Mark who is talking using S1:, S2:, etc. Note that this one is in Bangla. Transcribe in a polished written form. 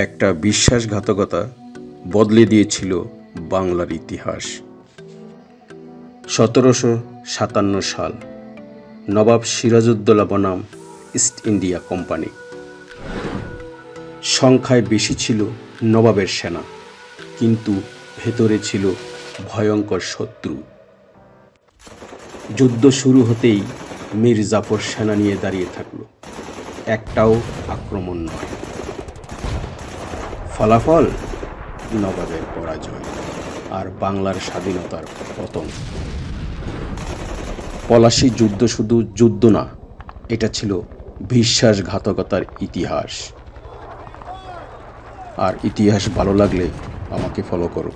S1: একটা বিশ্বাসঘাতকতা বদলে দিয়েছিল বাংলার ইতিহাস। 1757 সাল, নবাব সিরাজউদ্দৌলা বনাম ইস্ট ইন্ডিয়া কোম্পানি। সংখ্যায় বেশি ছিল নবাবের সেনা, কিন্তু ভেতরে ছিল ভয়ঙ্কর শত্রু। যুদ্ধ শুরু হতেই মীর জাফর সেনা নিয়ে দাঁড়িয়ে থাকল, একটাও আক্রমণ নয়। ফলাফল নবাবের পরাজয় আর বাংলার স্বাধীনতার পতন। পলাশী যুদ্ধ শুধু যুদ্ধ না, এটা ছিল বিশ্বাসঘাতকতার ইতিহাস। আর ইতিহাস ভালো লাগলে আমাকে ফলো করো।